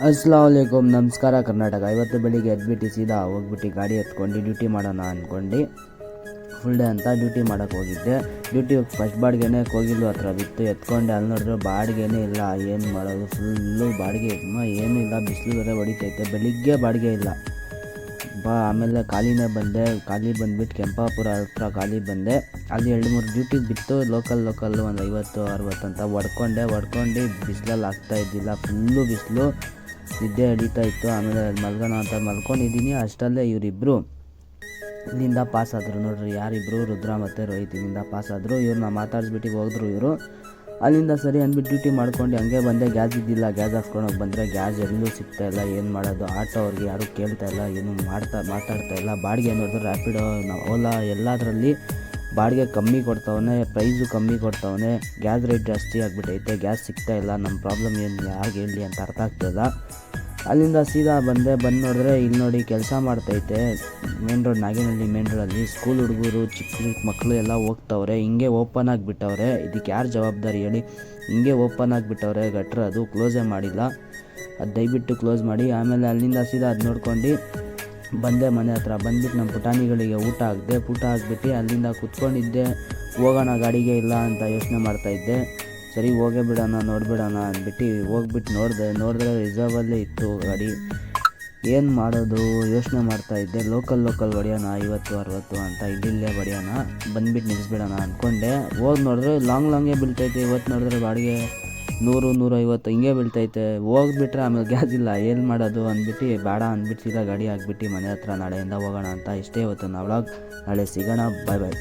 ಅಸ್ಸಲಾಮುಅಲೈಕುಂ, ನಮಸ್ಕಾರ ಕರ್ನಾಟಕ. ಇವತ್ತು ಬೆಳಿಗ್ಗೆ ಎದ್ಬಿಟ್ಟು ಸೀದಾ ಹೋಗ್ಬಿಟ್ಟು ಗಾಡಿ ಎತ್ಕೊಂಡು ಡ್ಯೂಟಿ ಮಾಡೋಣ ಅಂದ್ಕೊಂಡು ಫುಲ್ ಡೇ ಅಂತ ಡ್ಯೂಟಿ ಮಾಡೋಕ್ಕೆ ಹೋಗಿದ್ದೆ. ಡ್ಯೂಟಿ ಫಸ್ಟ್ ಬಾಡಿಗೆನೇ ಕೋಗಿಲು ಹತ್ರ ಬಿತ್ತು. ಎತ್ಕೊಂಡೆ, ಅಲ್ಲಿ ನೋಡಿದ್ರೆ ಬಾಡಿಗೆನೇ ಇಲ್ಲ. ಏನು ಮಾಡೋದು, ಫುಲ್ಲು ಬಾಡಿಗೆ ಏನೂ ಇಲ್ಲ. ಬಿಸಿಲು ಬೇರೆ ಹೊಡಿತೈತೆ, ಬೆಳಿಗ್ಗೆ ಬಾಡಿಗೆ ಇಲ್ಲ. ಆಮೇಲೆ ಖಾಲಿ ಬಂದುಬಿಟ್ಟು ಕೆಂಪಾಪುರ ಹತ್ರ ಖಾಲಿ ಬಂದೆ. ಅಲ್ಲಿ 2-3 ಡ್ಯೂಟಿಗೆ ಬಿತ್ತು. ಲೋಕಲ್ ಒಂದು 50-60 ಅಂತ ಹೊಡ್ಕೊಂಡು ಬಿಸಿಲಲ್ಲಿ ಆಗ್ತಾಯಿದ್ದಿಲ್ಲ. ಫುಲ್ಲು ಬಿಸಿಲು, ನಿದ್ದೆ ಹಿಡಿತಾ ಇತ್ತು. ಆಮೇಲೆ ಮಲ್ಗೋಣ ಅಂತ ಮಲ್ಕೊಂಡಿದ್ದೀನಿ. ಅಷ್ಟಲ್ಲೇ ಇವರಿಬ್ಬರು ಇಲ್ಲಿಂದ ಪಾಸ್ ಆದರು. ನೋಡ್ರಿ ಯಾರಿಬ್ಬರು, ರುದ್ರ ಮತ್ತು ರೋಹಿತ್ ಇಲ್ಲಿಂದ ಪಾಸ್ ಆದರು. ಇವ್ರನ್ನ ಮಾತಾಡಿಸ್ಬಿಟ್ಟು ಹೋದ್ರು ಇವರು. ಅಲ್ಲಿಂದ ಸರಿ ಅಂದ್ಬಿಟ್ಟು ಡ್ಯೂಟಿ ಮಾಡ್ಕೊಂಡು ಹಂಗೆ ಬಂದೆ. ಗ್ಯಾಸ್ ಇದ್ದಿಲ್ಲ, ಗ್ಯಾಸ್ ಹಾಕ್ಸ್ಕೊಳಕ್ಕೆ ಬಂದರೆ ಗ್ಯಾಸ್ ಎಲ್ಲೂ ಸಿಗ್ತಾಯಿಲ್ಲ. ಏನು ಮಾಡೋದು, ಆಟೋ ಅವ್ರಿಗೆ ಯಾರೂ ಕೇಳ್ತಾಯಿಲ್ಲ, ಏನು ಮಾತಾಡ್ತಾಯಿಲ್ಲ. ಬಾಡಿಗೆ ನೋಡಿದ್ರೆ ರ್ಯಾಪಿಡೋ, ಓಲಾ ಎಲ್ಲದರಲ್ಲಿ ಬಾಡಿಗೆ ಕಮ್ಮಿ ಕೊಡ್ತಾವನೆ, ಪ್ರೈಸು ಕಮ್ಮಿ ಕೊಡ್ತಾವನೆ. ಗ್ಯಾಸ್ ರೇಟ್ ಜಾಸ್ತಿ ಆಗಿಬಿಟ್ಟೈತೆ, ಗ್ಯಾಸ್ ಸಿಗ್ತಾಯಿಲ್ಲ. ನಮ್ಮ ಪ್ರಾಬ್ಲಮ್ ಏನು ಯಾರಿಗೆ ಹೇಳಿ ಅಂತ ಅರ್ಥ ಆಗ್ತಾಯಿಲ್ಲ. ಅಲ್ಲಿಂದ ಸೀದಾ ಬಂದು ನೋಡಿದ್ರೆ ಇಲ್ಲಿ ನೋಡಿ ಕೆಲಸ ಮಾಡ್ತೈತೆ ಮೇನ್ ರೋಡ್, ನಾಗೇನಹಳ್ಳಿ ಮೇನ್ ರೋಡಲ್ಲಿ. ಸ್ಕೂಲ್ ಹುಡುಗರು, ಚಿಕ್ಕ ಮಕ್ಕಳು ಎಲ್ಲ ಹೋಗ್ತವ್ರೆ. ಹಿಂಗೆ ಓಪನ್ ಆಗಿಬಿಟ್ಟವ್ರೆ. ಇದಕ್ಕೆ ಯಾರು ಜವಾಬ್ದಾರಿ ಹೇಳಿ? ಹಿಂಗೆ ಓಪನ್ ಆಗಿಬಿಟ್ಟವ್ರೆ ಗಟ್ರ, ಅದು ಕ್ಲೋಸೇ ಮಾಡಿಲ್ಲ. ಅದು ದಯವಿಟ್ಟು ಕ್ಲೋಸ್ ಮಾಡಿ. ಆಮೇಲೆ ಅಲ್ಲಿಂದ ಸೀದಾ ಅದು ನೋಡ್ಕೊಂಡು ಬಂದೆ ಮನೆ ಹತ್ರ. ಬಂದ್ಬಿಟ್ಟು ನಮ್ಮ ಪುಟಾಣಿಗಳಿಗೆ ಊಟ ಹಾಕ್ಬಿಟ್ಟು ಅಲ್ಲಿಂದ ಕುತ್ಕೊಂಡಿದ್ದೆ. ಹೋಗೋಣ ಗಾಡಿಗೆ ಇಲ್ಲ ಅಂತ ಯೋಚನೆ ಮಾಡ್ತಾಯಿದ್ದೆ. ಸರಿ ಹೋಗೇ ಬಿಡೋಣ, ನೋಡಿಬಿಡೋಣ ಅಂದ್ಬಿಟ್ಟು ಹೋಗ್ಬಿಟ್ಟು ನೋಡಿದ್ರೆ ರಿಸರ್ವಲ್ಲೇ ಇತ್ತು ಗಾಡಿ. ಏನು ಮಾಡೋದು ಯೋಚನೆ ಮಾಡ್ತಾಯಿದ್ದೆ. ಲೋಕಲ್ ಹೊಡೆಯೋಣ 50-60 ಅಂತ, ಇಲ್ಲೇ ಹೊಡೆಯೋಣ, ಬಂದ್ಬಿಟ್ಟು ನಿಲ್ಲಿಸ್ಬಿಡೋಣ ಅಂದ್ಕೊಂಡೆ. ಹೋಗಿ ನೋಡಿದ್ರೆ ಲಾಂಗೇ ಬೀಳ್ತೈತೆ. ಇವತ್ತು ನೋಡಿದ್ರೆ ಬಾಡಿಗೆ 100-150 ಹಿಂಗೆ ಬೀಳ್ತೈತೆ. ಹೋಗ್ಬಿಟ್ರೆ ಆಮೇಲೆ ಗ್ಯಾಸ್ ಇಲ್ಲ, ಏನು ಮಾಡೋದು ಅಂದ್ಬಿಟ್ಟು ಬೇಡ ಅಂದ್ಬಿಟ್ಟು ಸೀದಾ ಗಾಡಿ ಹಾಕ್ಬಿಟ್ಟು ಮನೆ ಹತ್ರ ನಾಳೆಯಿಂದ ಹೋಗೋಣ ಅಂತ. ಇಷ್ಟೇ ಇವತ್ತು ನಾವು ವ್ಲಾಗ್. ನಾಳೆ ಸಿಗೋಣ. ಬಾಯ್.